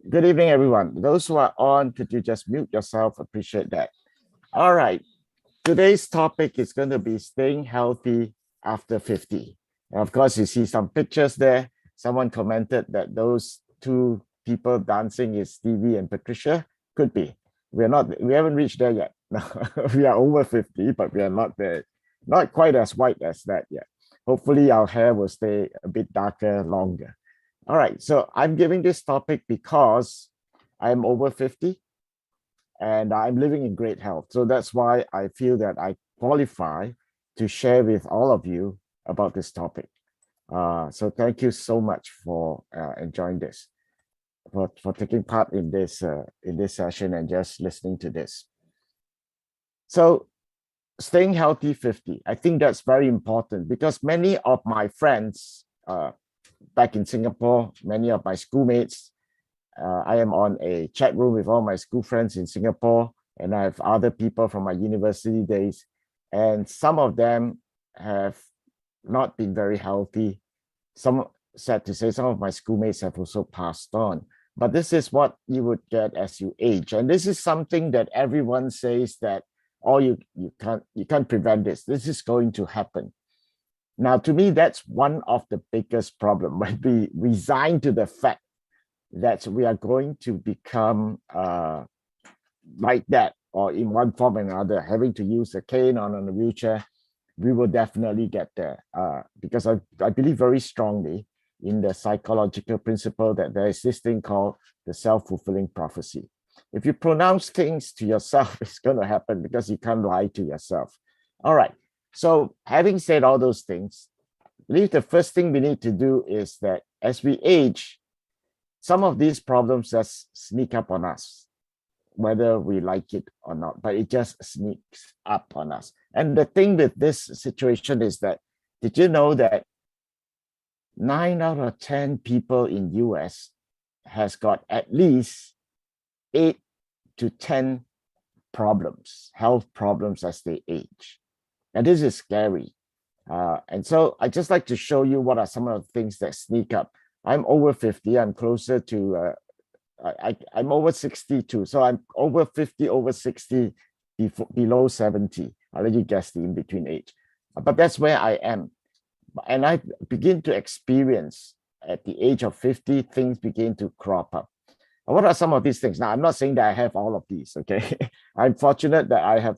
Good evening, everyone. Those who are on, could you just mute yourself? Appreciate that. All right. Today's topic is going to be staying healthy after 50. And of course, you see some pictures there. Someone commented that those two people dancing is Stevie and Patricia. Could be. We haven't reached there yet. We are over 50, but we are not there. Not quite as white as that yet. Hopefully, our hair will stay a bit darker longer. All right, so I'm giving this topic because I'm over 50 and I'm living in great health. So that's why I feel that I qualify to share with all of you about this topic. So thank you so much for enjoying this, for taking part in this session and just listening to this. So staying healthy 50, I think that's very important because many of my friends back in Singapore, many of my schoolmates, I am on a chat room with all my school friends in Singapore, and I have other people from my university days, and some of them have not been very healthy. Some, sad to say, some of my schoolmates have also passed on. But this is what you would get as you age, and this is something that everyone says that, oh, you can't prevent this. This is going to happen. Now, to me, that's one of the biggest problem when we resign to the fact that we are going to become like that, or in one form or another, having to use a cane or on a wheelchair. We will definitely get there because I believe very strongly in the psychological principle that there is this thing called the self-fulfilling prophecy. If you pronounce things to yourself, it's going to happen because you can't lie to yourself. All right. So having said all those things, I believe the first thing we need to do is that as we age, some of these problems just sneak up on us, whether we like it or not, but it just sneaks up on us. And the thing with this situation is that, did you know that 9 out of 10 people in US has got at least 8 to 10 problems, health problems as they age. And this is scary. And so I just like to show you what are some of the things that sneak up. I'm over 50. I'm closer to, I'm over 62. So I'm over 50, over 60, below 70. I'll let you guess the in-between age. But that's where I am. And I begin to experience at the age of 50, things begin to crop up. What are some of these things? Now, I'm not saying that I have all of these, okay? I'm fortunate that I have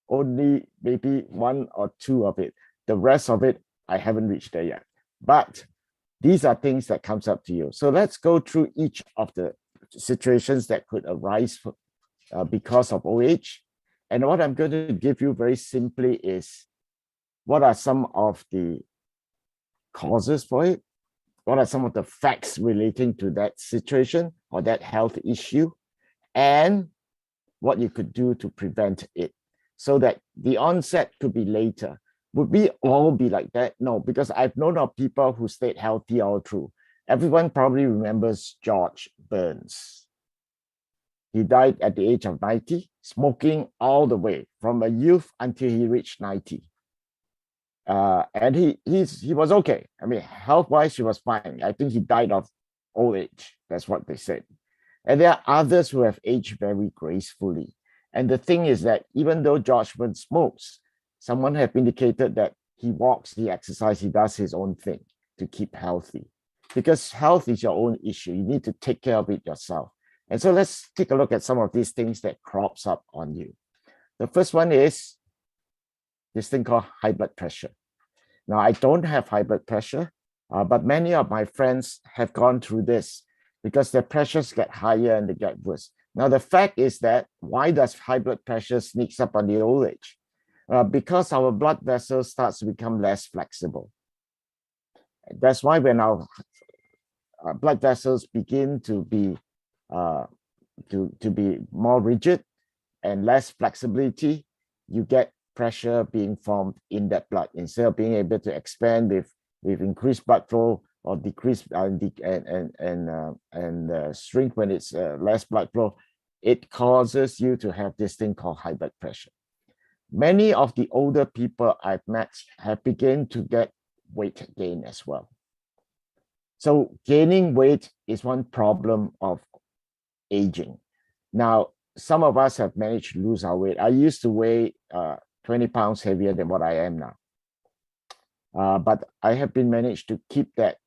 only maybe one or two of it. The rest of it, I haven't reached there yet. But these are things that comes up to you. So let's go through each of the situations that could arise because of OH. And what I'm going to give you very simply is what are some of the causes for it? What are some of the facts relating to that situation or that health issue? And what you could do to prevent it so that the onset could be later. Would we all be like that? No, because I've known of people who stayed healthy all through. Everyone probably remembers George Burns. He died at the age of 90, smoking all the way from a youth until he reached 90. And he was okay. I mean, health-wise, he was fine. I think he died of old age. That's what they said. And there are others who have aged very gracefully. And the thing is that even though George Burns smokes, someone have indicated that he walks, he exercises, he does his own thing to keep healthy. Because health is your own issue. You need to take care of it yourself. And so let's take a look at some of these things that crops up on you. The first one is this thing called high blood pressure. Now, I don't have high blood pressure, but many of my friends have gone through this because their pressures get higher and they get worse. Now, the fact is that why does high blood pressure sneaks up on the old age? Because our blood vessels starts to become less flexible. That's why when our blood vessels begin to be more rigid and less flexibility, you get pressure being formed in that blood instead of being able to expand with increased blood flow or decreased and shrink when it's less blood flow. It causes you to have this thing called high blood pressure. Many of the older people I've met have begun to get weight gain as well. So gaining weight is one problem of aging. Now, some of us have managed to lose our weight. I used to weigh 20 pounds heavier than what I am now. But I have been managed to keep that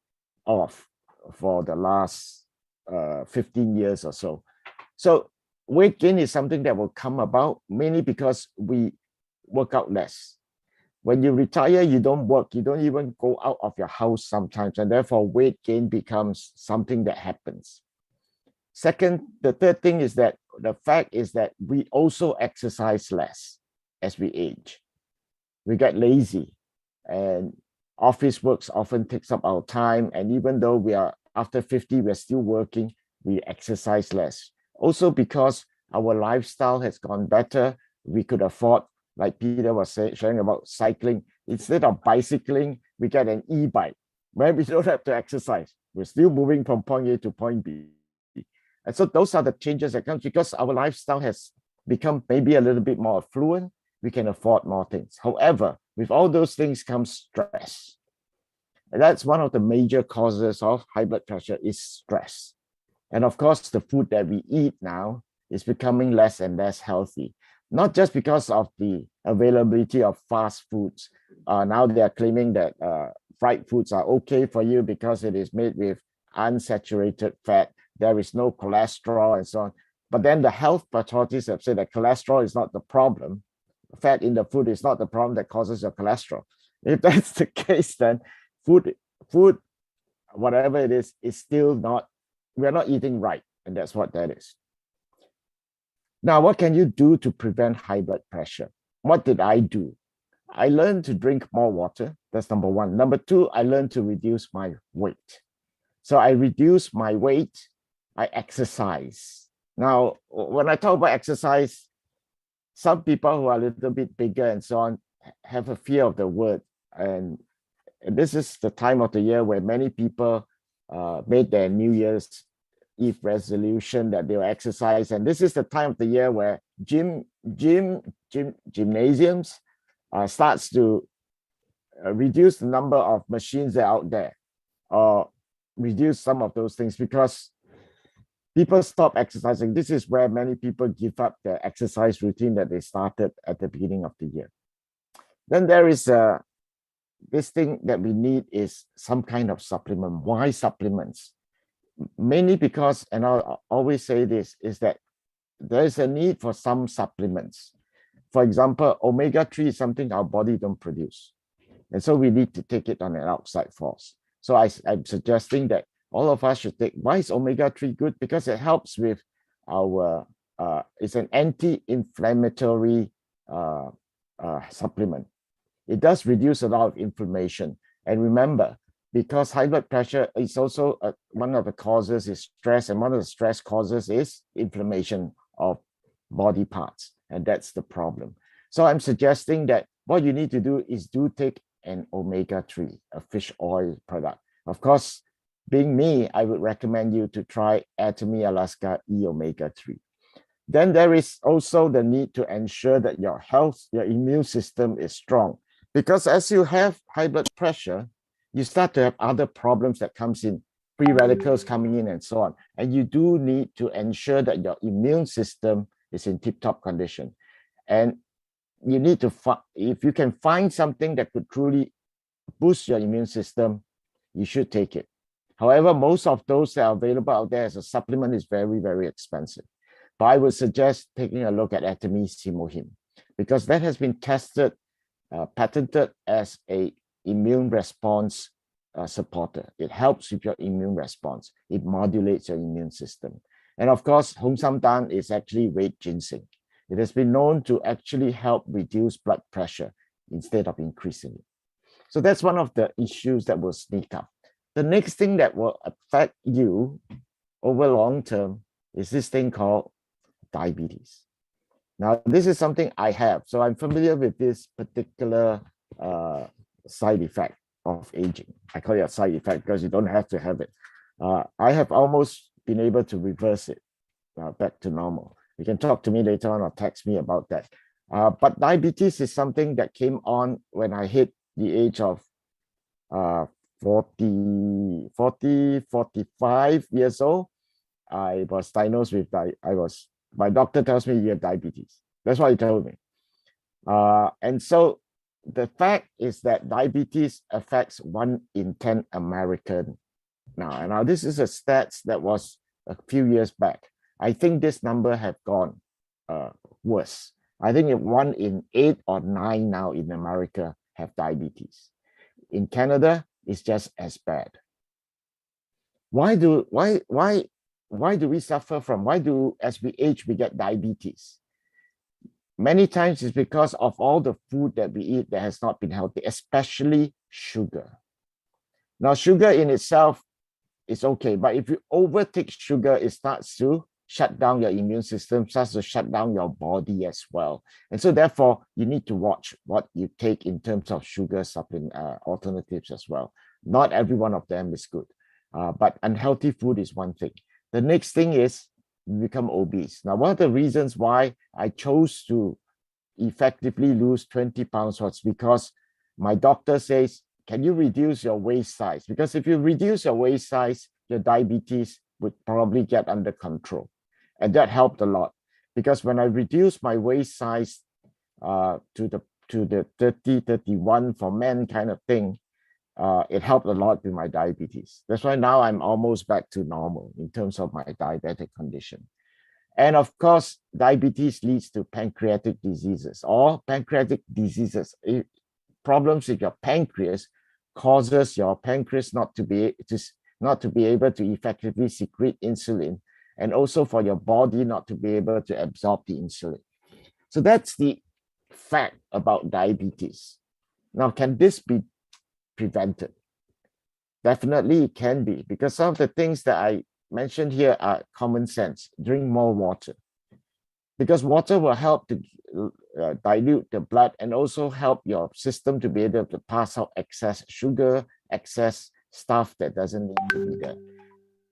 off for the last 15 years or so. So weight gain is something that will come about mainly because we work out less. When you retire, you don't work, you don't even go out of your house sometimes, and therefore weight gain becomes something that happens. Second, the third thing is that the fact is that we also exercise less as we age. We get lazy, and office works often takes up our time. And even though we are after 50, we're still working, we exercise less. Also because our lifestyle has gone better, we could afford, like Peter was sharing about cycling. Instead of bicycling, we get an e-bike where we don't have to exercise. We're still moving from point A to point B. And so those are the changes that come because our lifestyle has become maybe a little bit more affluent. We can afford more things. However, with all those things comes stress. And that's one of the major causes of high blood pressure is stress. And of course, the food that we eat now is becoming less and less healthy, not just because of the availability of fast foods. Now they are claiming that fried foods are okay for you because it is made with unsaturated fat. There is no cholesterol and so on. But then the health authorities have said that cholesterol is not the problem. Fat in the food is not the problem that causes your cholesterol. If that's the case, then food, whatever it is still not, we're not eating right. And that's what that is. Now, what can you do to prevent high blood pressure? What did I do? I learned to drink more water. That's number one. Number two, I learned to reduce my weight. So I reduce my weight, I exercise. Now, when I talk about exercise, some people who are a little bit bigger and so on have a fear of the word. And this is the time of the year where many people made their New Year's Eve resolution that they will exercise. And this is the time of the year where gymnasiums starts to reduce the number of machines that are out there, or reduce some of those things because people stop exercising. This is where many people give up their exercise routine that they started at the beginning of the year. Then there is this thing that we need is some kind of supplement. Why supplements? Mainly because, and I'll always say this, is that there is a need for some supplements. For example, omega-3 is something our body don't produce. And so we need to take it on an outside force. So I'm suggesting that all of us should take. Why is omega-3 good? Because it helps with our, it's an anti-inflammatory supplement. It does reduce a lot of inflammation. And remember, because high blood pressure is also one of the causes is stress, and one of the stress causes is inflammation of body parts, and that's the problem. So I'm suggesting that what you need to do is do take an omega-3, a fish oil product. Of course, being me, I would recommend you to try Atomy Alaska E omega-3. Then there is also the need to ensure that your health, your immune system is strong. Because as you have high blood pressure, you start to have other problems that comes in, free radicals coming in and so on. And you do need to ensure that your immune system is in tip-top condition. And you need to, if you can find something that could truly boost your immune system, you should take it. However, most of those that are available out there as a supplement is very, very expensive. But I would suggest taking a look at Atomy Simohim, because that has been tested, patented as a immune response supporter. It helps with your immune response. It modulates your immune system. And of course, Hong Sam Dan is actually red ginseng. It has been known to actually help reduce blood pressure instead of increasing it. So that's one of the issues that will sneak up. The next thing that will affect you over long term is this thing called diabetes. Now, this is something I have. So I'm familiar with this particular side effect of aging. I call it a side effect because you don't have to have it. I have almost been able to reverse it back to normal. You can talk to me later on or text me about that. But diabetes is something that came on when I hit the age of 45 years old. I was diagnosed with my doctor tells me you have diabetes. That's what he told me. And so the fact is that diabetes affects 1 in 10 American. Now this is a stats that was a few years back. I think this number have gone worse. I think 1 in 8 or 9 now in America have diabetes. In Canada, it's just as bad. Why do we suffer from? Why do as we age we get diabetes? Many times it's because of all the food that we eat that has not been healthy, especially sugar. Now, sugar in itself is okay, but if you overtake sugar, it starts to shut down your immune system, starts to shut down your body as well. And so therefore, you need to watch what you take in terms of sugar supplement alternatives as well. Not every one of them is good, but unhealthy food is one thing. The next thing is you become obese. Now, one of the reasons why I chose to effectively lose 20 pounds was because my doctor says, can you reduce your waist size? Because if you reduce your waist size, your diabetes would probably get under control. And that helped a lot. Because when I reduced my waist size to the 30, 31 for men kind of thing, it helped a lot with my diabetes. That's why now I'm almost back to normal in terms of my diabetic condition. And of course, diabetes leads to pancreatic diseases or pancreatic diseases. Problems with your pancreas causes your pancreas not to be able to effectively secrete insulin, and also for your body not to be able to absorb the insulin. So that's the fact about diabetes. Now, can this be prevented? Definitely it can be, because some of the things that I mentioned here are common sense. Drink more water, because water will help to dilute the blood and also help your system to be able to pass out excess sugar, excess stuff that doesn't need to be there.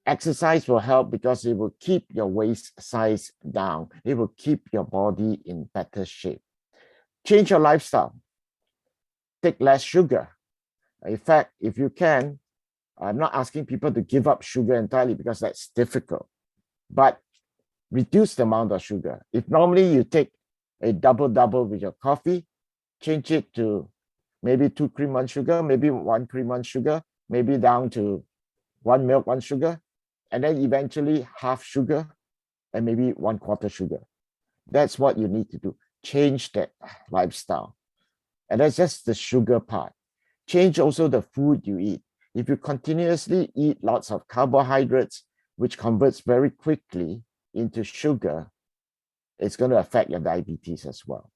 Exercise will help because it will keep your waist size down. It will keep your body in better shape. Change your lifestyle. Take less sugar. In fact, if you can, I'm not asking people to give up sugar entirely because that's difficult, but reduce the amount of sugar. If normally you take a double with your coffee, change it to maybe 2 cream, 1 sugar, maybe 1 cream, 1 sugar, maybe down to 1 milk, 1 sugar, and then eventually half sugar and maybe 1/4 sugar. That's what you need to do. Change that lifestyle. And that's just the sugar part. Change also the food you eat. If you continuously eat lots of carbohydrates, which converts very quickly into sugar, it's going to affect your diabetes as well.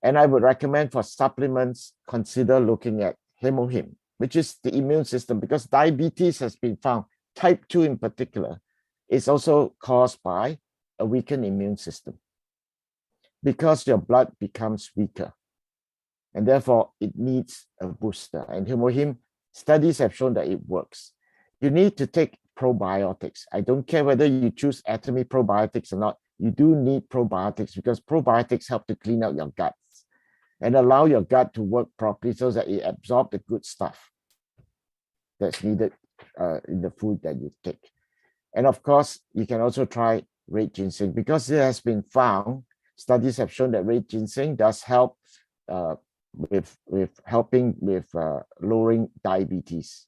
And I would recommend for supplements, consider looking at hemohim, which is the immune system, because diabetes has been found, type 2 in particular, is also caused by a weakened immune system because your blood becomes weaker. And therefore, it needs a booster. And hemohim studies have shown that it works. You need to take probiotics. I don't care whether you choose Atomy probiotics or not. You do need probiotics because probiotics help to clean out your guts and allow your gut to work properly so that it absorbs the good stuff that's needed in the food that you take. And of course, you can also try red ginseng because it has been found, studies have shown that red ginseng does help with helping with lowering diabetes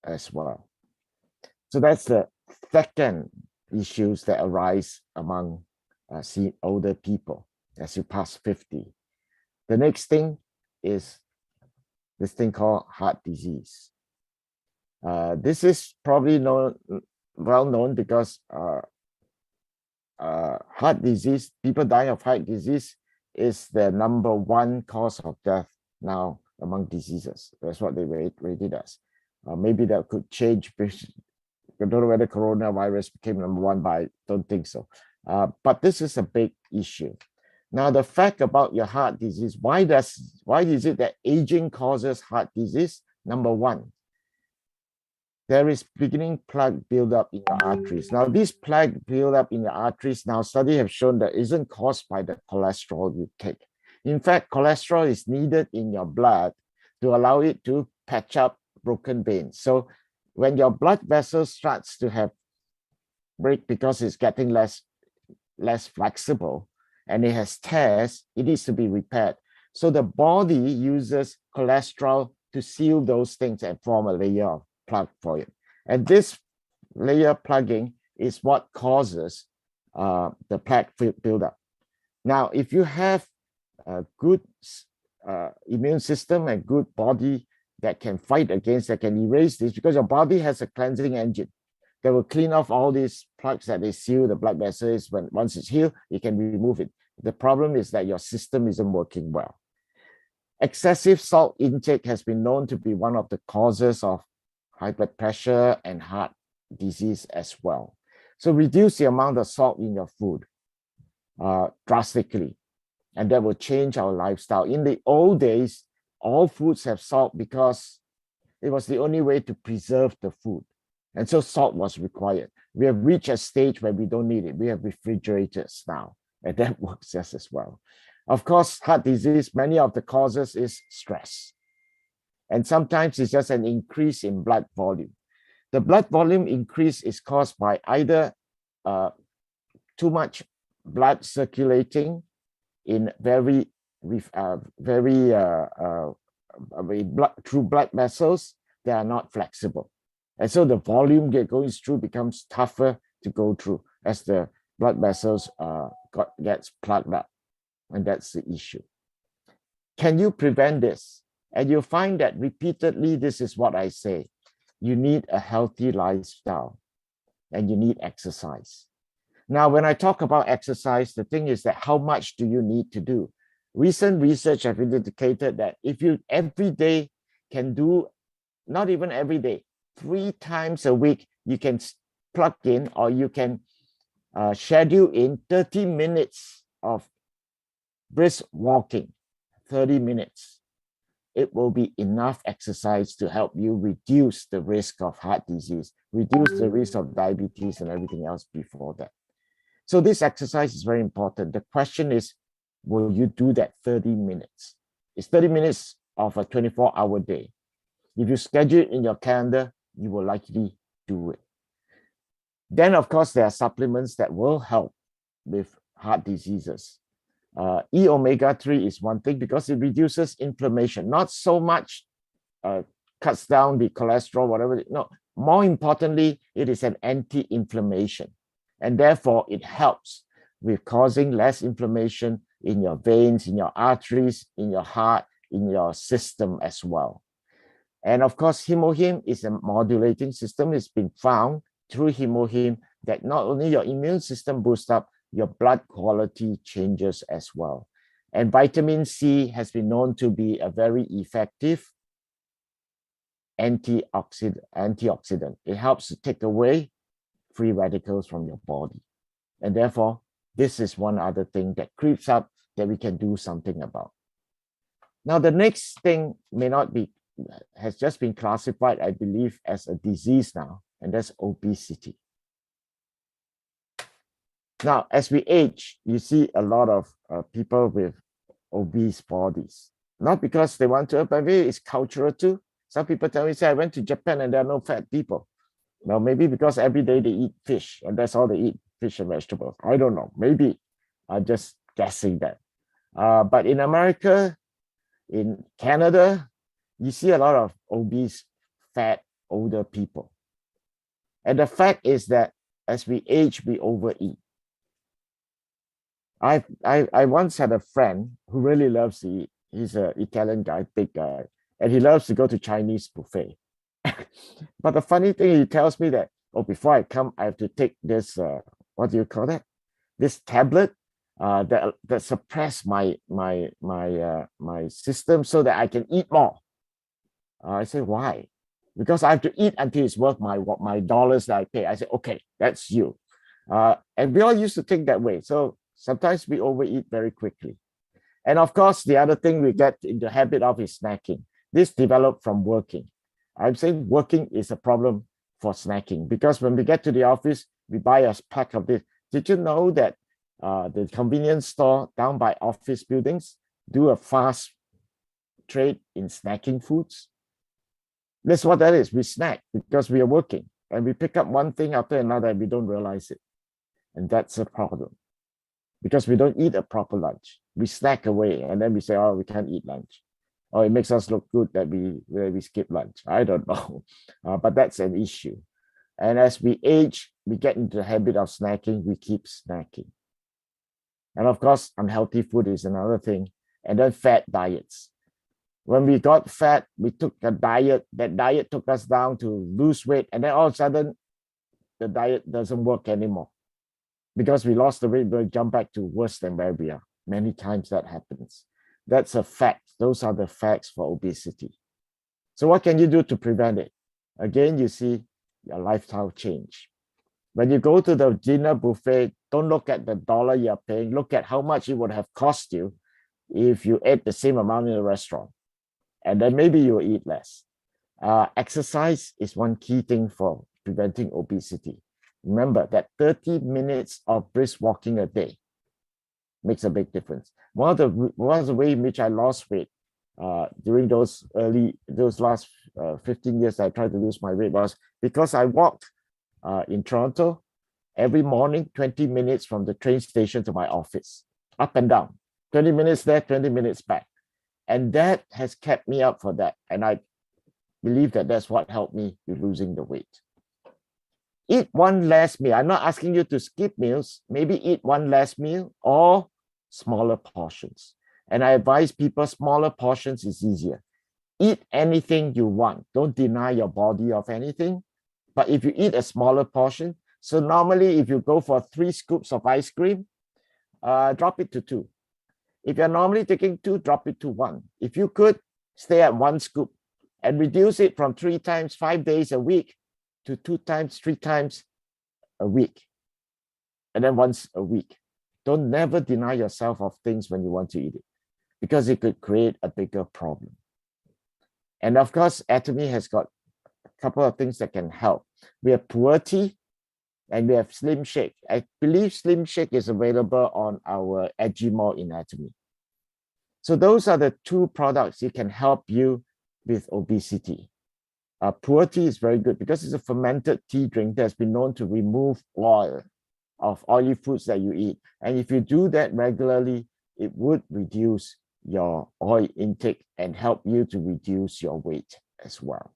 as well. So that's the second issues that arise among older people as you pass 50. The next thing is this thing called heart disease. This is probably well known because heart disease, people dying of heart disease is the #1 cause of death now among diseases. That's what they rated as. Maybe that could change. I don't know whether coronavirus became #1, but I don't think so. But this is a big issue. Now, the fact about your heart disease, why is it that aging causes heart disease? #1, there is beginning plaque buildup in your arteries. Now, this plaque buildup in your arteries, now studies have shown that isn't caused by the cholesterol you take. In fact, cholesterol is needed in your blood to allow it to patch up broken veins. So when your blood vessels starts to have break because it's getting less flexible and it has tears, it needs to be repaired. So the body uses cholesterol to seal those things and form a layer of plug for it. And this layer plugging is what causes the plaque buildup. Now, if you have a good immune system and good body that can fight against, that can erase this, because your body has a cleansing engine that will clean off all these plugs that they seal the blood vessels. Once it's healed, it can remove it. The problem is that your system isn't working well. Excessive salt intake has been known to be one of the causes of high blood pressure and heart disease as well. So reduce the amount of salt in your food drastically, and that will change our lifestyle. In the old days, all foods have salt because it was the only way to preserve the food. And so salt was required. We have reached a stage where we don't need it. We have refrigerators now, and that works just as well. Of course, heart disease, many of the causes is stress. And sometimes it's just an increase in blood volume. The blood volume increase is caused by either too much blood circulating in through blood vessels that are not flexible. And so the volume going through becomes tougher to go through as the blood vessels gets plugged up. And that's the issue. Can you prevent this? And you'll find that repeatedly, this is what I say. You need a healthy lifestyle and you need exercise. Now, when I talk about exercise, the thing is that how much do you need to do? Recent research have indicated that if you every day can do, not even every day, 3 times a week, you can plug in or you can schedule in 30 minutes of brisk walking, 30 minutes. It will be enough exercise to help you reduce the risk of heart disease, reduce the risk of diabetes and everything else before that. So this exercise is very important. The question is, will you do that 30 minutes? It's 30 minutes of a 24-hour day. If you schedule it in your calendar, you will likely do it. Then, of course, there are supplements that will help with heart diseases. E-omega-3 is one thing because it reduces inflammation, not so much cuts down the cholesterol, whatever. No, more importantly, it is an anti-inflammation. And therefore, it helps with causing less inflammation in your veins, in your arteries, in your heart, in your system as well. And of course, Hemohim is a modulating system. It's been found through Hemohim that not only your immune system boosts up, your blood quality changes as well. And vitamin C has been known to be a very effective antioxidant. It helps to take away free radicals from your body. And therefore, this is one other thing that creeps up that we can do something about. Now, the next thing has just been classified, I believe, as a disease now, and that's obesity. Now, as we age, you see a lot of people with obese bodies. Not because they want to, but maybe it's cultural too. Some people tell me, say, I went to Japan and there are no fat people. Well, maybe because every day they eat fish and that's all they eat, fish and vegetables. I don't know. Maybe I'm just guessing that. But in America, in Canada, you see a lot of obese, fat, older people. And the fact is that as we age, we overeat. I once had a friend who really loves to eat. He's an Italian guy, big guy, and he loves to go to Chinese buffet. But the funny thing, he tells me that, oh, before I come, I have to take this, what do you call that? This tablet that suppress my system so that I can eat more. I say, why? Because I have to eat until it's worth my dollars that I pay. I say, okay, that's you. And we all used to think that way. So sometimes we overeat very quickly. And of course, the other thing we get into the habit of is snacking. This developed from working. I'm saying working is a problem for snacking because when we get to the office, we buy a pack of this. Did you know that the convenience store down by office buildings do a fast trade in snacking foods? That's what that is. We snack because we are working. and we pick up one thing after another and we don't realize it. And that's a problem because we don't eat a proper lunch. We snack away and then we say, oh, we can't eat lunch. Or it makes us look good that we skip lunch. I don't know, but that's an issue. And as we age, we get into the habit of snacking. We keep snacking. And of course, unhealthy food is another thing. And then fat diets. When we got fat, we took a diet. That diet took us down to lose weight. And then all of a sudden, the diet doesn't work anymore. Because we lost the weight, we jump back to worse than where we are. Many times that happens. That's a fact. Those are the facts for obesity. So what can you do to prevent it? Again, you see your lifestyle change. When you go to the dinner buffet, don't look at the dollar you're paying. Look at how much it would have cost you if you ate the same amount in a restaurant. And then maybe you'll eat less. Exercise is one key thing for preventing obesity. Remember that 30 minutes of brisk walking a day makes a big difference. One of the ways in which I lost weight during those last 15 years I tried to lose my weight was because I walked in Toronto every morning, 20 minutes from the train station to my office, up and down, 20 minutes there, 20 minutes back. And that has kept me up for that. And I believe that that's what helped me with losing the weight. Eat one less meal. I'm not asking you to skip meals. Maybe eat one less meal or smaller portions. And I advise people smaller portions is easier. Eat anything you want. Don't deny your body of anything. But if you eat a smaller portion, so normally if you go for 3 scoops of ice cream, drop it to 2. If you're normally taking 2, drop it to 1. If you could, stay at 1 scoop and reduce it from 3 times, 5 days a week to 2 times, 3 times a week. And then once a week. Don't never deny yourself of things when you want to eat it because it could create a bigger problem. And of course, Atomy has got a couple of things that can help. We have Puerty and we have Slim Shake. I believe Slim Shake is available on our Edgymall in Atomy. So those are the 2 products that can help you with obesity. Puerty is very good because it's a fermented tea drink that's been known to remove oil of oily foods that you eat. And if you do that regularly, it would reduce your oil intake and help you to reduce your weight as well.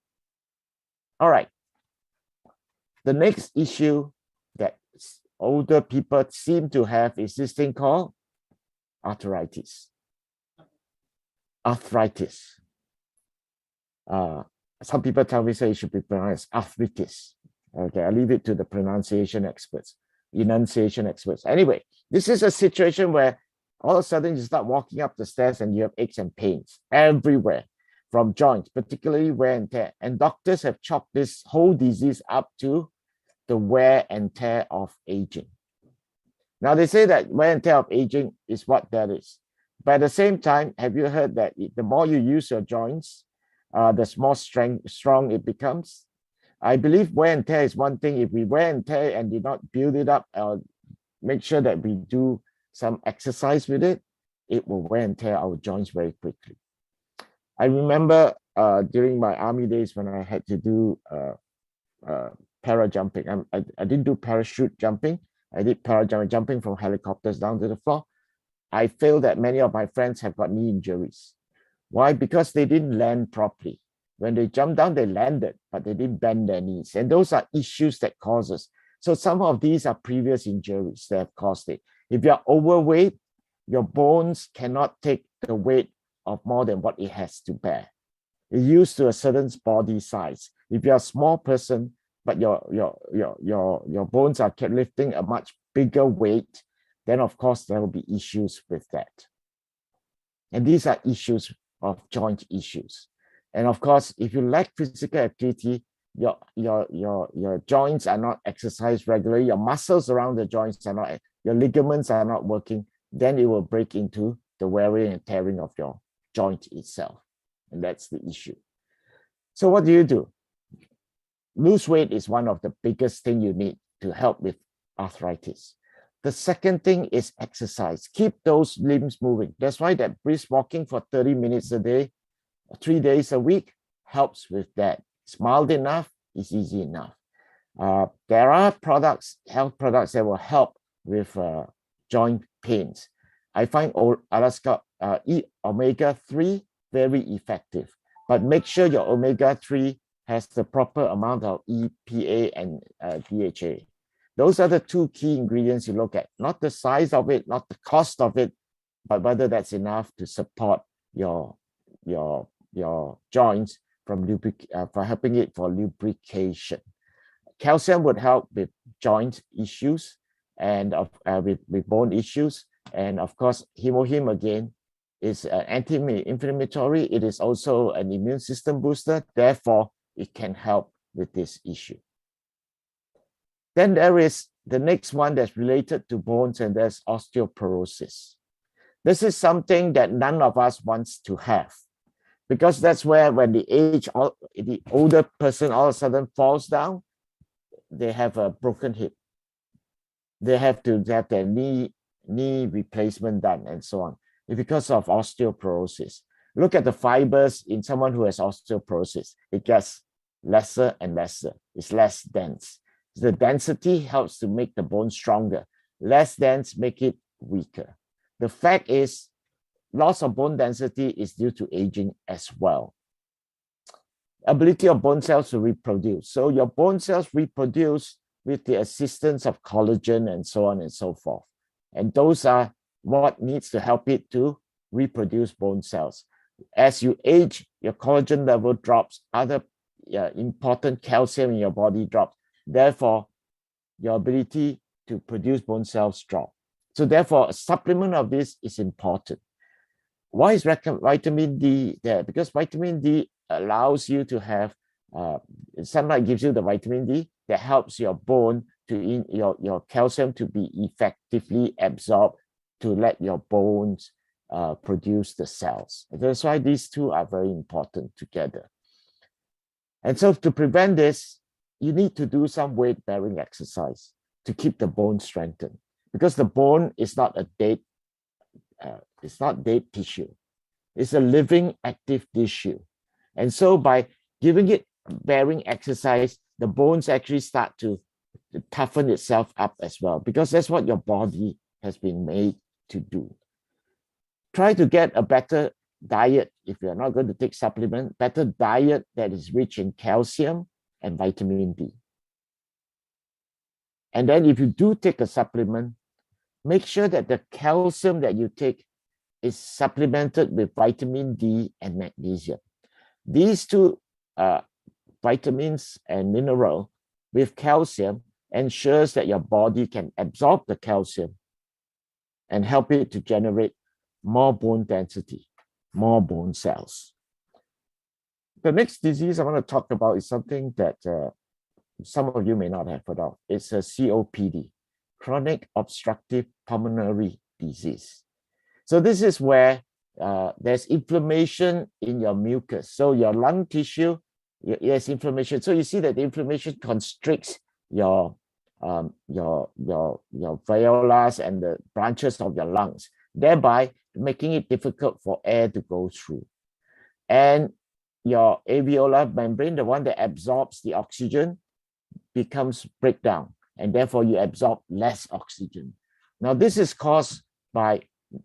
All right. The next issue that older people seem to have is this thing called arthritis. Arthritis. Some people tell me say it should be pronounced arthritis. Okay, I'll leave it to the pronunciation experts, enunciation experts. Anyway, this is a situation where all of a sudden you start walking up the stairs and you have aches and pains everywhere from joints, particularly wear and tear. And doctors have chalked this whole disease up to the wear and tear of aging. Now they say that wear and tear of aging is what that is. But at the same time, have you heard that the more you use your joints, the more strong it becomes? I believe wear and tear is one thing. If we wear and tear and do not build it up, make sure that we do some exercise with it, it will wear and tear our joints very quickly. I remember during my army days when I had to do para jumping. I didn't do parachute jumping. I did para jumping from helicopters down to the floor. I feel that many of my friends have got knee injuries. Why? Because they didn't land properly. When they jumped down, they landed, but they didn't bend their knees. And those are issues that causes. So some of these are previous injuries that have caused it. If you're overweight, your bones cannot take the weight of more than what it has to bear. It's used to a certain body size. If you're a small person, but your bones are lifting a much bigger weight, then of course there will be issues with that. And these are issues of joint issues. And of course, if you lack physical activity, your joints are not exercised regularly, your muscles around the joints are not, your ligaments are not working, then it will break into the wearing and tearing of your joint itself. And that's the issue. So what do? Lose weight is one of the biggest things you need to help with arthritis. The second thing is exercise. Keep those limbs moving. That's why that brisk walking for 30 minutes a day, 3 days a week helps with that. It's mild enough, it's easy enough. There are products, health products that will help with joint pains. I find Alaska omega-3 very effective, but make sure your omega-3 has the proper amount of EPA and DHA. Those are the two key ingredients you look at, not the size of it, not the cost of it, but whether that's enough to support your joints for helping it for lubrication. Calcium would help with joint issues and with bone issues. And of course, hemohim again is anti-inflammatory. It is also an immune system booster. Therefore, it can help with this issue. Then there is the next one that's related to bones, and there's osteoporosis. This is something that none of us wants to have, because that's where when the older person all of a sudden falls down, they have a broken hip. They have to have their knee replacement done and so on. It's because of osteoporosis. Look at the fibers in someone who has osteoporosis. It gets lesser and lesser. It's less dense. The density helps to make the bone stronger. Less dense make it weaker. The fact is, loss of bone density is due to aging as well. Ability of bone cells to reproduce. So your bone cells reproduce with the assistance of collagen and so on and so forth. And those are what needs to help it to reproduce bone cells. As you age, your collagen level drops, other important calcium in your body drops. Therefore, your ability to produce bone cells drop. So therefore, a supplement of this is important. Why is vitamin D there? Because vitamin D allows you to have, sunlight gives you the vitamin D that helps your bone to, your calcium to be effectively absorbed to let your bones produce the cells. And that's why these two are very important together. And so to prevent this, you need to do some weight-bearing exercise to keep the bone strengthened, because the bone is not a dead, it's not dead tissue. It's a living, active tissue. And so by giving it bearing exercise, the bones actually start to toughen itself up as well, because that's what your body has been made to do. Try to get a better diet if you're not going to take supplement, better diet that is rich in calcium and vitamin D. And then if you do take a supplement, make sure that the calcium that you take is supplemented with vitamin D and magnesium. These two vitamins and mineral with calcium ensures that your body can absorb the calcium and help it to generate more bone density, more bone cells. The next disease I want to talk about is something that some of you may not have heard of. It's a COPD, chronic obstructive pulmonary disease. So this is where there's inflammation in your mucus. So your lung tissue, there's inflammation. So you see that the inflammation constricts your violas and the branches of your lungs, thereby making it difficult for air to go through. And your alveolar membrane, the one that absorbs the oxygen, becomes breakdown, and therefore you absorb less oxygen. Now, this is caused by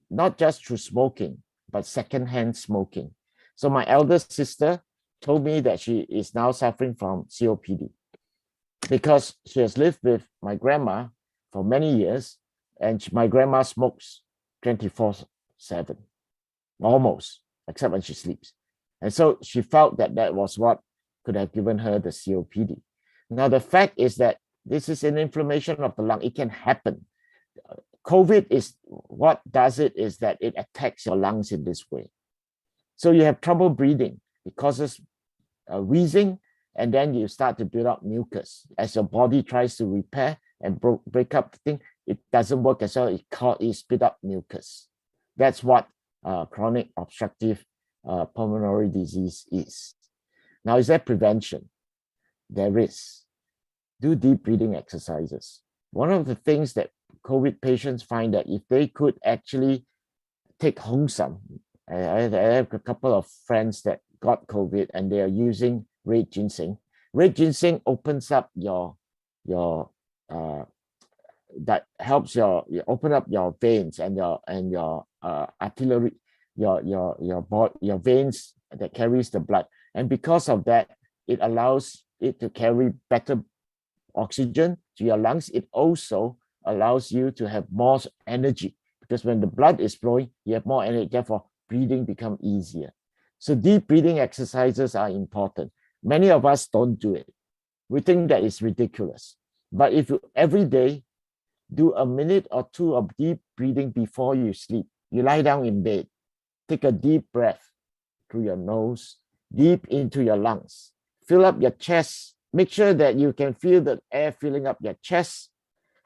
not just through smoking, but secondhand smoking. So my elder sister told me that she is now suffering from COPD because she has lived with my grandma for many years, and my grandma smokes 24/7, almost, except when she sleeps. And so she felt that that was what could have given her the COPD. Now, the fact is that this is an inflammation of the lung. It can happen. COVID is what does it is that it attacks your lungs in this way. So you have trouble breathing. It causes wheezing, and then you start to build up mucus. As your body tries to repair and break up the thing, it doesn't work as well. It spit up mucus. That's what chronic obstructive pulmonary disease is. Now, is there prevention? There is. Do deep breathing exercises. One of the things that COVID patients find that if they could actually take Hong Sam, I have a couple of friends that got COVID and they are using red ginseng. Red ginseng opens up your your that helps you open up your veins and your artillery, your veins that carries the blood. And because of that, it allows it to carry better oxygen to your lungs. It also allows you to have more energy, because when the blood is flowing, you have more energy, therefore breathing become easier. So deep breathing exercises are important. Many of us don't do it. We think that is ridiculous. But if you every day do a minute or two of deep breathing before you sleep, you lie down in bed, take a deep breath through your nose, deep into your lungs, fill up your chest. Make sure that you can feel the air filling up your chest,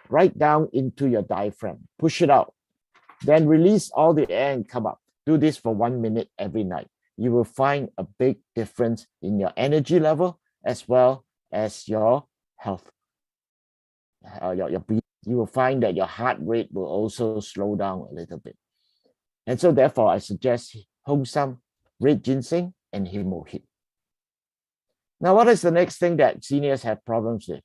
right down into your diaphragm. Push it out. Then release all the air and come up. Do this for 1 minute every night. You will find a big difference in your energy level as well as your health. Your breathing. You will find that your heart rate will also slow down a little bit. And so therefore, I suggest Hongsam, red ginseng, and Himohim. Now, what is the next thing that seniors have problems with?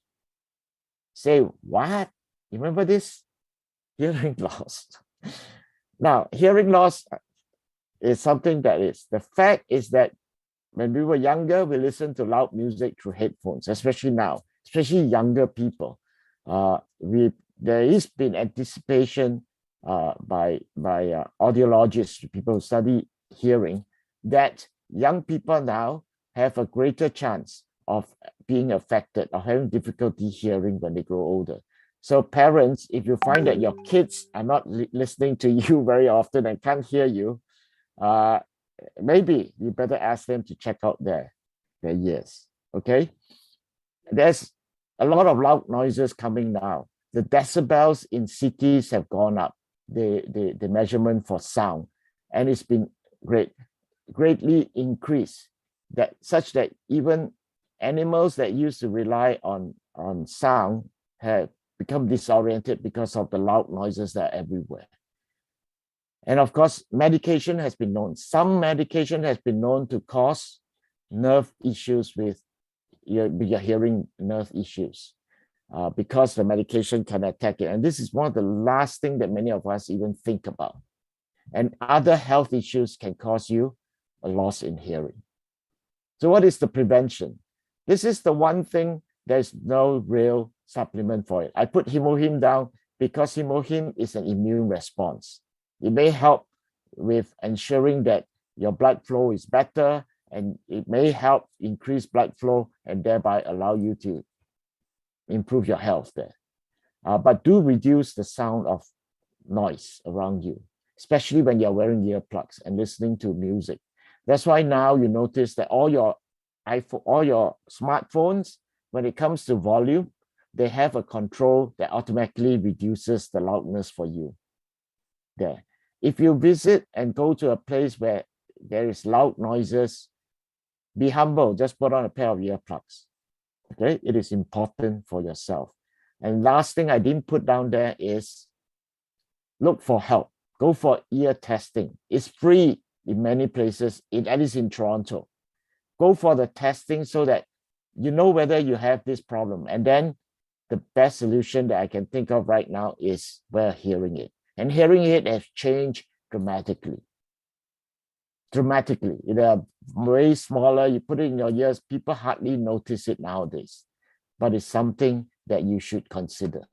Say, what? You remember this? Hearing loss. Now, hearing loss is something that is, the fact is that when we were younger, we listened to loud music through headphones, especially now, especially younger people. There has been anticipation by audiologists, people who study hearing, that young people now have a greater chance of being affected, of having difficulty hearing when they grow older. So parents, if you find that your kids are not listening to you very often and can't hear you, maybe you better ask them to check out their ears, okay? There's a lot of loud noises coming now. The decibels in cities have gone up, the measurement for sound, and it's been greatly increased, that such that even animals that used to rely on sound have become disoriented because of the loud noises that are everywhere. And of course, medication has been known. Some medication has been known to cause nerve issues with your hearing nerve issues, because the medication can attack it. And this is one of the last things that many of us even think about. And other health issues can cause you a loss in hearing. So what is the prevention? This is the one thing, there's no real supplement for it. I put Himohim down because Himohim is an immune response. It may help with ensuring that your blood flow is better, and it may help increase blood flow and thereby allow you to improve your health there. But do reduce the sound of noise around you, especially when you're wearing earplugs and listening to music. That's why now you notice that all your iPhone, all your smartphones, when it comes to volume, they have a control that automatically reduces the loudness for you there. If you visit and go to a place where there is loud noises, be humble, just put on a pair of earplugs. Okay, it is important for yourself. And last thing I didn't put down there is look for help. Go for ear testing. It's free in many places, at least in Toronto. Go for the testing so that you know whether you have this problem. And then the best solution that I can think of right now is wear hearing aid. And hearing aid has changed dramatically. Dramatically. They're way smaller. You put it in your ears, people hardly notice it nowadays. But it's something that you should consider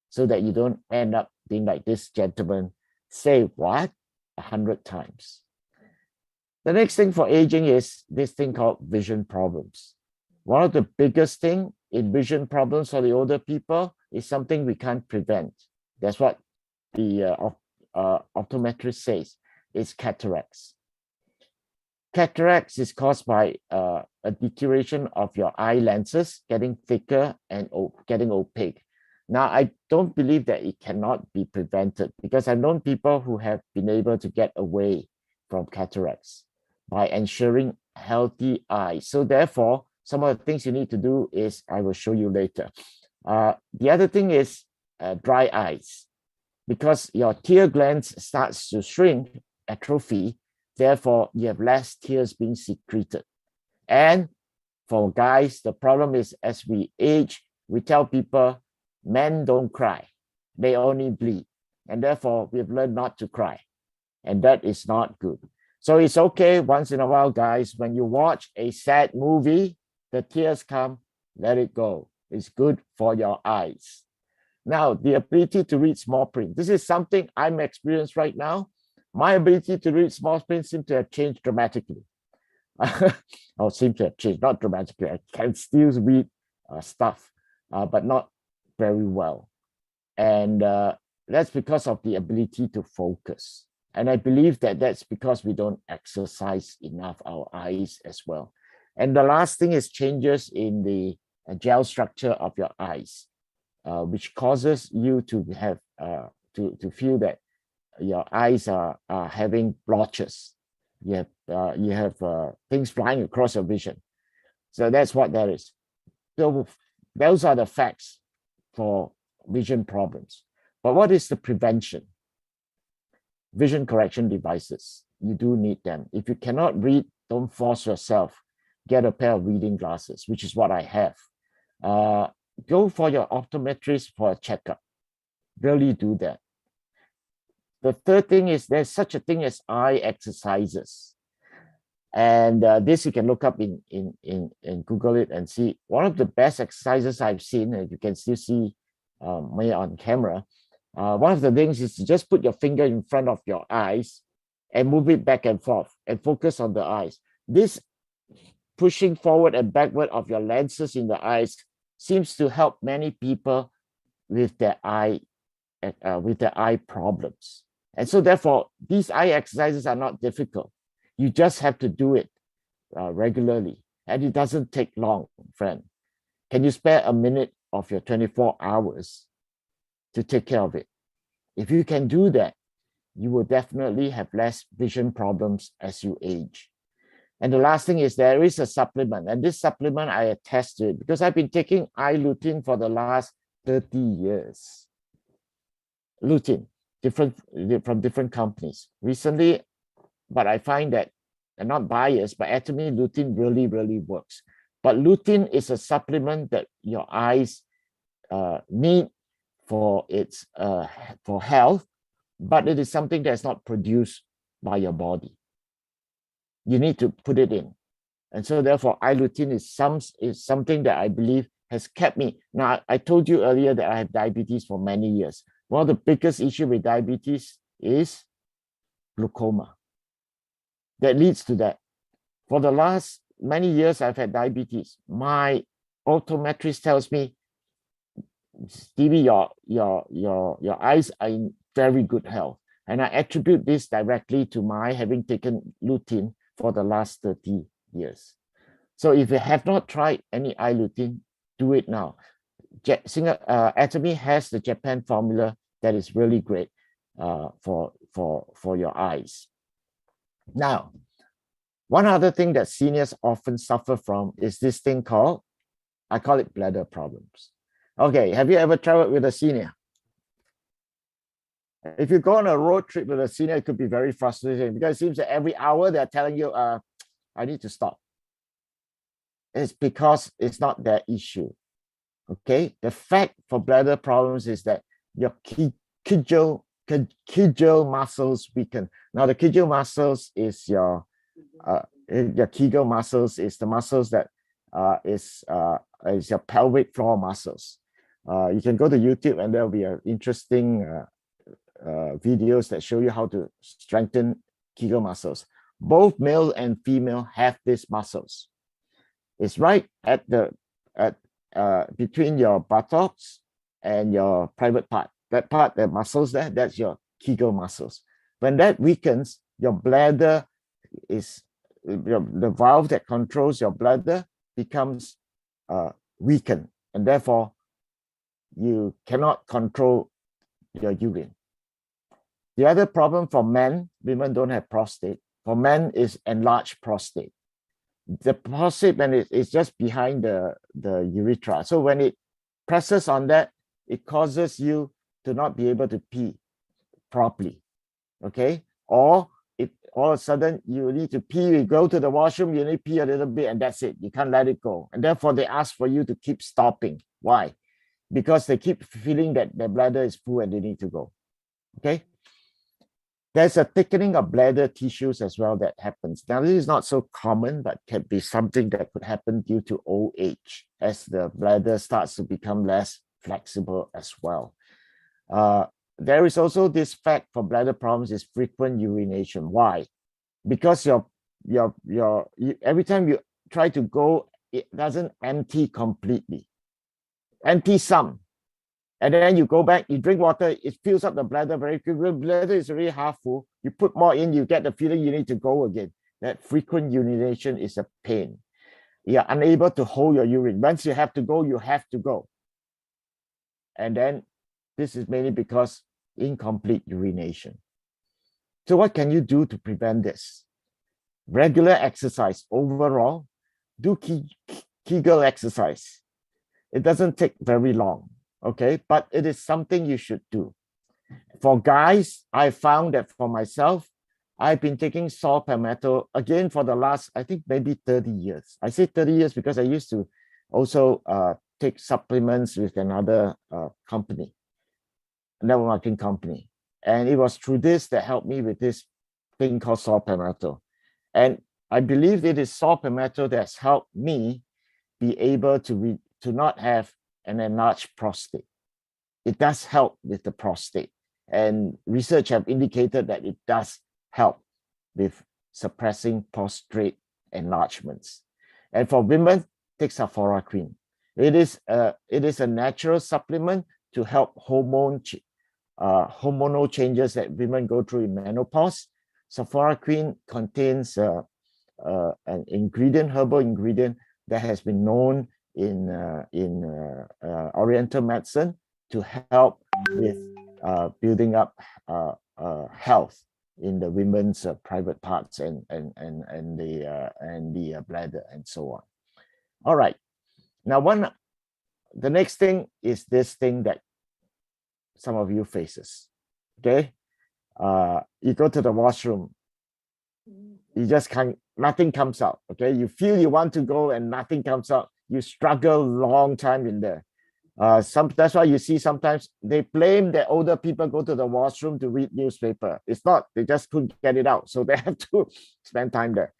so that you don't end up being like this gentleman. Say what? 100 times. The next thing for aging is this thing called vision problems. One of the biggest things in vision problems for the older people is something we can't prevent. That's what the optometrist says. It's cataracts. Cataracts is caused by a deterioration of your eye lenses getting thicker and getting opaque. Now, I don't believe that it cannot be prevented, because I've known people who have been able to get away from cataracts by ensuring healthy eyes. So therefore, some of the things you need to do is, I will show you later. The other thing is dry eyes, because your tear glands starts to shrink, atrophy, therefore you have less tears being secreted. And for guys, the problem is as we age, we tell people men don't cry, they only bleed. And therefore, we've learned not to cry. And that is not good. So it's okay once in a while, guys, when you watch a sad movie, the tears come, let it go. It's good for your eyes. Now, the ability to read small print. This is something I'm experiencing right now. My ability to read small print seems to have changed dramatically. Or seem to have changed, not dramatically. I can still read stuff, but not very well. And that's because of the ability to focus. And I believe that that's because we don't exercise enough our eyes as well. And the last thing is changes in the gel structure of your eyes, which causes you to have to feel that your eyes are having blotches. You have things flying across your vision. So that's what that is. So those are the facts for vision problems. But what is the prevention? Vision correction devices. You do need them. If you cannot read, don't force yourself. Get a pair of reading glasses, which is what I have. Go for your optometrist for a checkup. Really do that. The third thing is there's such a thing as eye exercises. And this you can look up in Google it and see. One of the best exercises I've seen, and you can still see me on camera, one of the things is to just put your finger in front of your eyes and move it back and forth and focus on the eyes. This pushing forward and backward of your lenses in the eyes seems to help many people with their eye problems. And so therefore, these eye exercises are not difficult. You just have to do it regularly. And it doesn't take long, friend. Can you spare a minute of your 24 hours to take care of it? If you can do that, you will definitely have less vision problems as you age. And the last thing is there is a supplement. And this supplement, I attest to it because I've been taking eye lutein for the last 30 years. Lutein, from different companies. Recently, but I find that, I'm not biased, but actually lutein really, really works. But lutein is a supplement that your eyes need for its for health, but it is something that's not produced by your body. You need to put it in. And so therefore, eye lutein is something that I believe has kept me. Now, I told you earlier that I have diabetes for many years. One of the biggest issues with diabetes is glaucoma. That leads to that. For the last many years, I've had diabetes. My optometrist tells me, Stevie, your eyes are in very good health. And I attribute this directly to my having taken lutein for the last 30 years. So if you have not tried any eye lutein, do it now. Atomy has the Japan formula that is really great for your eyes. Now, one other thing that seniors often suffer from is this thing called, I call it bladder problems. Okay, have you ever traveled with a senior? If you go on a road trip with a senior, it could be very frustrating because it seems that every hour they're telling you, I need to stop. It's because it's not their issue. Okay, the fact for bladder problems is that your Kegel muscles weaken. Now, the Kegel muscles is your Kegel muscles is the muscles that is your pelvic floor muscles. You can go to YouTube and there'll be interesting videos that show you how to strengthen Kegel muscles. Both male and female have these muscles. It's right at between your buttocks and your private part. That part, the muscles there, that's your Kegel muscles. When that weakens, your bladder is the valve that controls your bladder becomes weakened, and therefore you cannot control your urine. The other problem for men, women don't have prostate. For men is enlarged prostate. The prostate, when it's just behind the urethra. So when it presses on that, it causes you to not be able to pee properly. Okay? Or all of a sudden you need to pee, you go to the washroom, you need to pee a little bit, and that's it. You can't let it go. And therefore they ask for you to keep stopping Why? Because they keep feeling that their bladder is full and they need to go. Okay. There's a thickening of bladder tissues as well that happens. Now, this is not so common, but can be something that could happen due to old age as the bladder starts to become less flexible as well. There is also this fact for bladder problems is frequent urination. Why? Because every time you try to go, it doesn't empty completely. Empty some. And then you go back, you drink water, it fills up the bladder very quickly. The bladder is already half full. You put more in, you get the feeling you need to go again. That frequent urination is a pain. You're unable to hold your urine. Once you have to go, you have to go. And then this is mainly because incomplete urination. So what can you do to prevent this? Regular exercise overall. Do Kegel exercise. It doesn't take very long. Okay, but it is something you should do. For guys, I found that for myself, I've been taking saw palmetto again for the last, I think maybe 30 years. I say 30 years because I used to also take supplements with another company, networking company. And it was through this that helped me with this thing called saw palmetto. And I believe it is saw palmetto that's helped me be able to not have an enlarged prostate. It does help with the prostate. And research have indicated that it does help with suppressing prostate enlargements. And for women, take Sephora cream. It is a natural supplement to help hormonal changes that women go through in menopause. Sephora cream contains an herbal ingredient that has been known in Oriental medicine to help with building up health in the women's private parts and the bladder and so on. All right. Now, the next thing is this thing that some of you faces. Okay, you go to the washroom, you just can't. Nothing comes out. Okay, you feel you want to go and nothing comes out. You struggle long time in there. That's why you see sometimes they blame that older people go to the washroom to read newspaper. It's not, they just couldn't get it out. So they have to spend time there.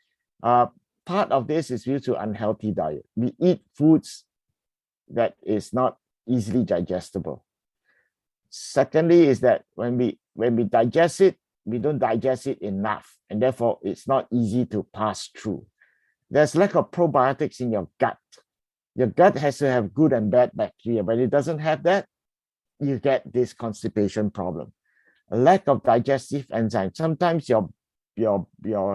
Part of this is due to unhealthy diet. We eat foods that is not easily digestible. Secondly is that when we digest it, we don't digest it enough. And therefore it's not easy to pass through. There's lack of probiotics in your gut. Your gut has to have good and bad bacteria. When it doesn't have that, you get this constipation problem. A lack of digestive enzymes. Sometimes your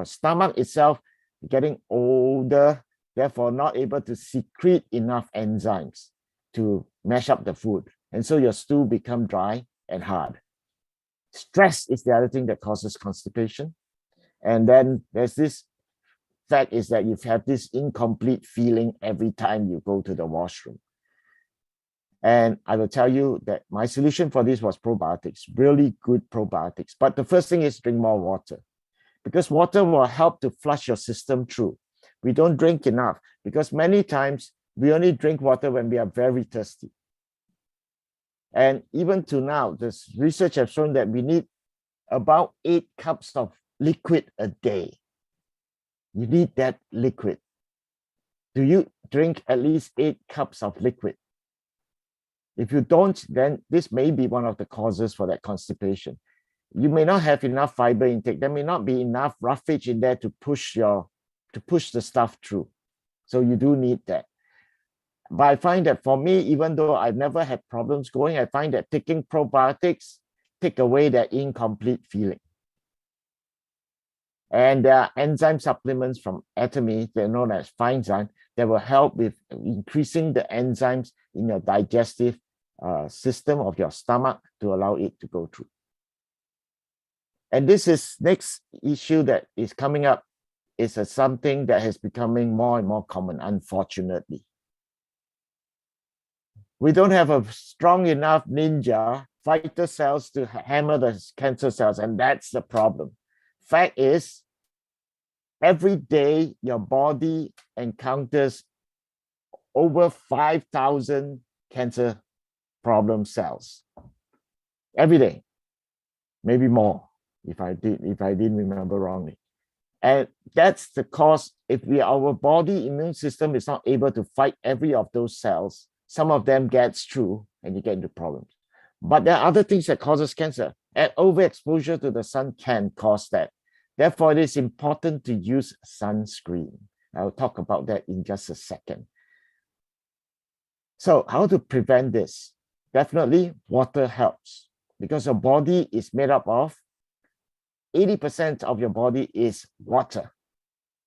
stomach itself getting older, therefore not able to secrete enough enzymes to mash up the food. And so your stool become dry and hard. Stress is the other thing that causes constipation. And then there's this fact is that you have this incomplete feeling every time you go to the washroom. And I will tell you that my solution for this was probiotics, really good probiotics. But the first thing is drink more water, because water will help to flush your system through. We don't drink enough because many times we only drink water when we are very thirsty. And even to now, this research has shown that we need about 8 cups of liquid a day. You need that liquid. Do you drink at least 8 cups of liquid? If you don't, then this may be one of the causes for that constipation. You may not have enough fiber intake. There may not be enough roughage in there to push the stuff through. So you do need that. But I find that for me, even though I've never had problems going, I find that taking probiotics take away that incomplete feeling. And there are enzyme supplements from Atomy, they're known as Finezyme, that will help with increasing the enzymes in your digestive system of your stomach to allow it to go through. And this is next issue that is coming up is something that is becoming more and more common, unfortunately. We don't have a strong enough ninja fighter cells to hammer the cancer cells, and that's the problem. Fact is, every day your body encounters over 5,000 cancer problem cells every day, maybe more if I didn't remember wrongly. And that's the cause. If our body immune system is not able to fight every of those cells, some of them gets through and you get into problems. But there are other things that causes cancer, and overexposure to the sun can cause that. Therefore, it is important to use sunscreen. I'll talk about that in just a second. So how to prevent this? Definitely water helps, because your body is made up of 80% of your body is water.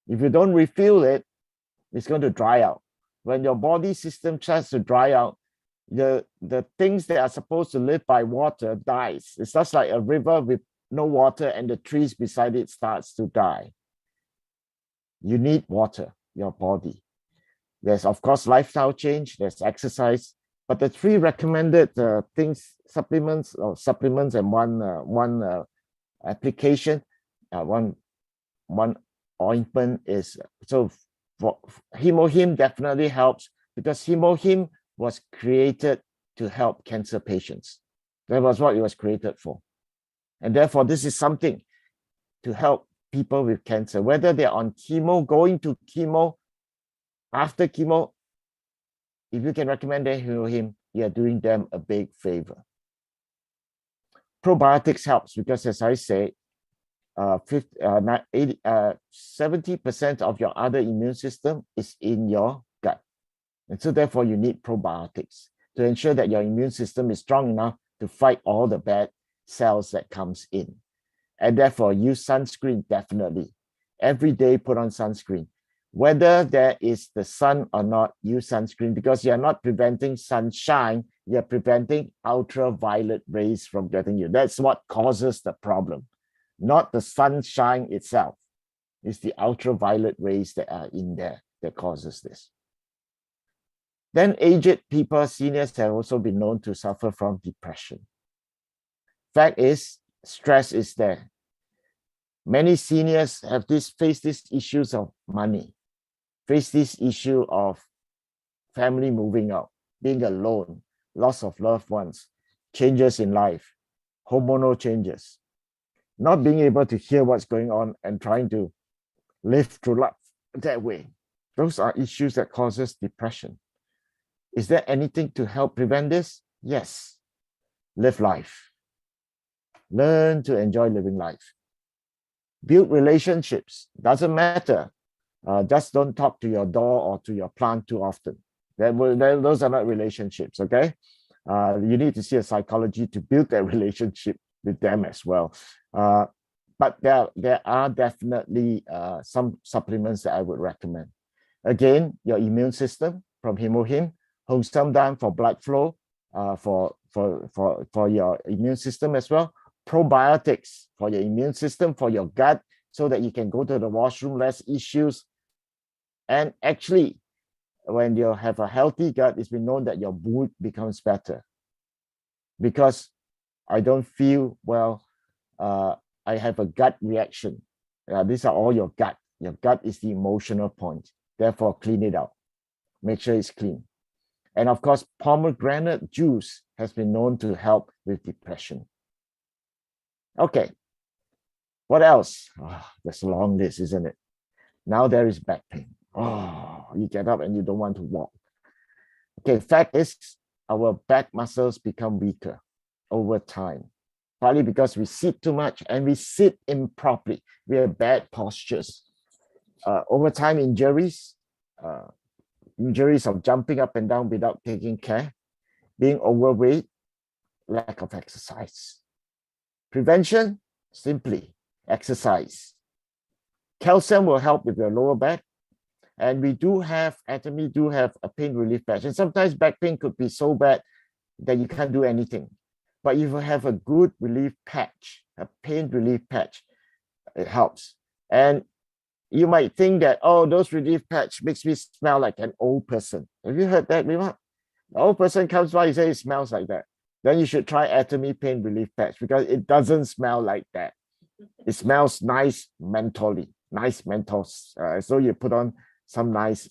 If you don't refill it, it's going to dry out. When your body system starts to dry out, the things that are supposed to live by water dies. It's just like a river with no water and the trees beside it starts to die. You need water, your body. There's, of course, lifestyle change, there's exercise, but the three recommended supplements and one application, one ointment is, so for Hemohim definitely helps, because Hemohim was created to help cancer patients. That was what it was created for. And therefore, this is something to help people with cancer, whether they're on chemo, going to chemo, after chemo. If you can recommend them Hemohim, you're doing them a big favor. Probiotics helps because, as I say, 70% of your other immune system is in your gut. And so therefore you need probiotics to ensure that your immune system is strong enough to fight all the bad cells that comes in. And therefore use sunscreen definitely. Every day put on sunscreen. Whether there is the sun or not, use sunscreen, because you're not preventing sunshine, you're preventing ultraviolet rays from getting you. That's what causes the problem, not the sunshine itself. It's the ultraviolet rays that are in there that causes this. Then aged people, seniors, have also been known to suffer from depression. Fact is, stress is there. Many seniors have face these issues of money, face this issue of family moving out, being alone, loss of loved ones, changes in life, hormonal changes, not being able to hear what's going on and trying to live through life that way. Those are issues that causes depression. Is there anything to help prevent this? Yes. Live life. Learn to enjoy living life. Build relationships. Doesn't matter. Just don't talk to your door or to your plant too often. Those are not relationships, okay? You need to see a psychology to build that relationship with them as well. But there are definitely some supplements that I would recommend. Again, your immune system from Hemohim, Hong Samdan for blood flow, for your immune system as well. Probiotics for your immune system, for your gut, so that you can go to the washroom, less issues. And actually, when you have a healthy gut, it's been known that your mood becomes better. Because I don't feel well, I have a gut reaction. These are all your gut. Your gut is the emotional point. Therefore, clean it out. Make sure it's clean. And of course, pomegranate juice has been known to help with depression. Okay, what else? Oh, that's a long list, isn't it? Now there is back pain. Oh, you get up and you don't want to walk. Okay, fact is, our back muscles become weaker over time, partly because we sit too much and we sit improperly. We have bad postures. Over time, injuries of jumping up and down without taking care, being overweight, lack of exercise. Prevention, simply exercise. Calcium will help with your lower back. And we do have, Atomy do have a pain relief patch. And sometimes back pain could be so bad that you can't do anything. But if you have a good relief patch, a pain relief patch, it helps. And you might think that, oh, those relief patch makes me smell like an old person. Have you heard that, Rima? The old person comes by, you say it smells like that. Then you should try Atomy pain relief patch, because it doesn't smell like that. It smells nice mentally, nice menthol. So you put on some nice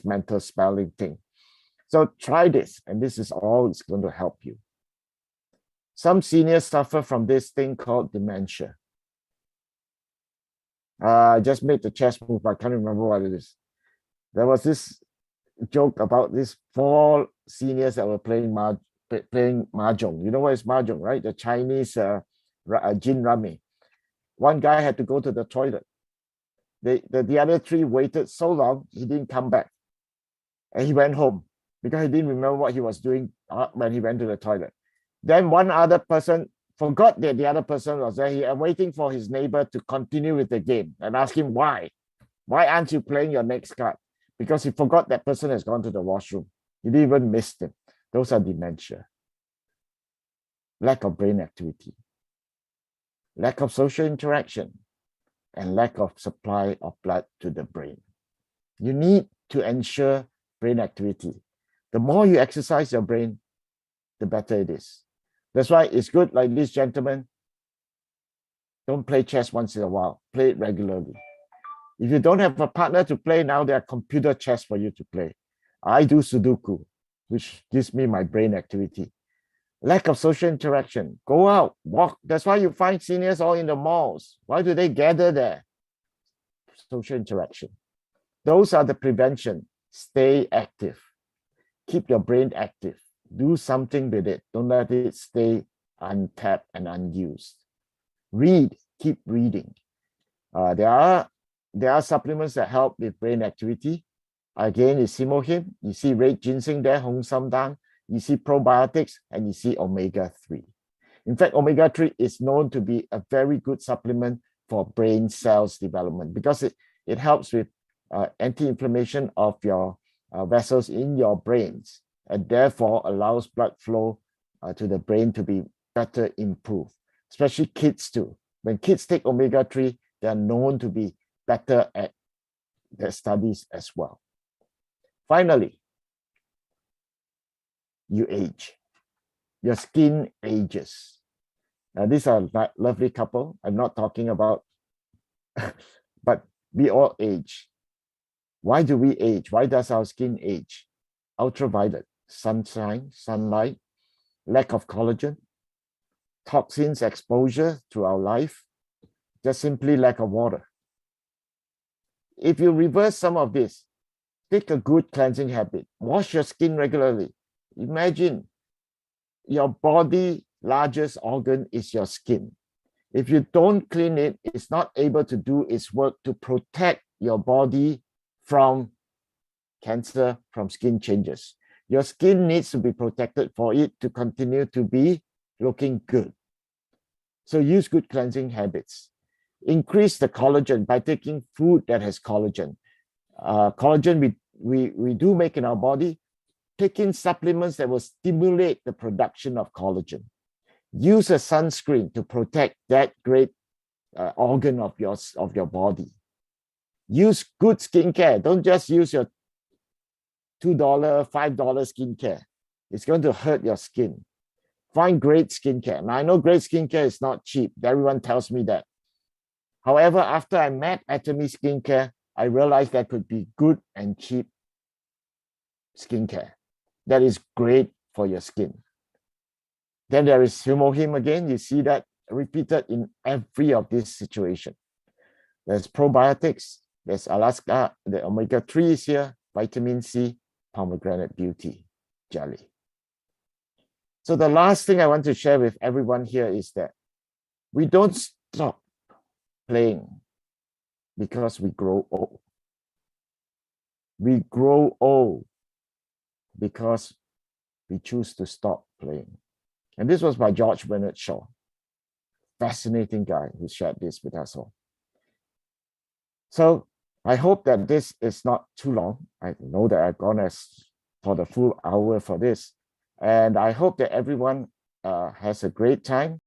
menthol smelling thing. So try this, and this is all it's going to help you. Some seniors suffer from this thing called dementia. I just made the chest move, I can't remember what it is. There was this joke about these 4 seniors that were playing mahjong. You know what is mahjong, right? The Chinese gin rummy. One guy had to go to the toilet. The other 3 waited so long, he didn't come back. And he went home because he didn't remember what he was doing when he went to the toilet. Then one other person forgot that the other person was there. He was waiting for his neighbor to continue with the game and ask him why. Why aren't you playing your next card? Because he forgot that person has gone to the washroom. He didn't even miss him. Those are dementia. Lack of brain activity, lack of social interaction, and lack of supply of blood to the brain. You need to ensure brain activity. The more you exercise your brain, the better it is. That's why it's good, like this gentleman, don't play chess once in a while, play it regularly. If you don't have a partner to play, now there are computer chess for you to play. I do Sudoku, which gives me my brain activity. Lack of social interaction. Go out, walk. That's why you find seniors all in the malls. Why do they gather there? Social interaction. Those are the prevention. Stay active. Keep your brain active. Do something with it. Don't let it stay untapped and unused. Read. Keep reading. There are supplements that help with brain activity. Again, it's Simohim. You see red ginseng there, Hong Sam Dan. You see probiotics, and you see omega-3. In fact, omega-3 is known to be a very good supplement for brain cells development because it helps with anti-inflammation of your vessels in your brains, and therefore allows blood flow to the brain to be better improved, especially kids too. When kids take omega-3, they are known to be better at their studies as well. Finally, you age. Your skin ages. Now, these are a lovely couple. I'm not talking about, but we all age. Why do we age? Why does our skin age? Ultraviolet, sunshine, sunlight, lack of collagen, toxins exposure to our life, just simply lack of water. If you reverse some of this, take a good cleansing habit. Wash your skin regularly. Imagine your body largest organ is your skin. If you don't clean it, it's not able to do its work to protect your body from cancer, from skin changes. Your skin needs to be protected for it to continue to be looking good. So use good cleansing habits. Increase the collagen by taking food that has collagen. Collagen we do make in our body. Take in supplements that will stimulate the production of collagen. Use a sunscreen to protect that great organ of your body. Use good skincare. Don't just use your $2, $5 skincare. It's going to hurt your skin. Find great skincare. Now, I know great skincare is not cheap. Everyone tells me that. However, after I met Atomy Skincare, I realized there could be good and cheap skincare that is great for your skin. Then there is Humohim again. You see that repeated in every of these situations. There's probiotics. There's Alaska. The omega-3 is here. Vitamin C, pomegranate beauty jelly. So the last thing I want to share with everyone here is that we don't stop playing because we grow old. We grow old because we choose to stop playing. And this was by George Bernard Shaw. Fascinating guy who shared this with us all. So I hope that this is not too long. I know that I've gone for the full hour for this. And I hope that everyone has a great time.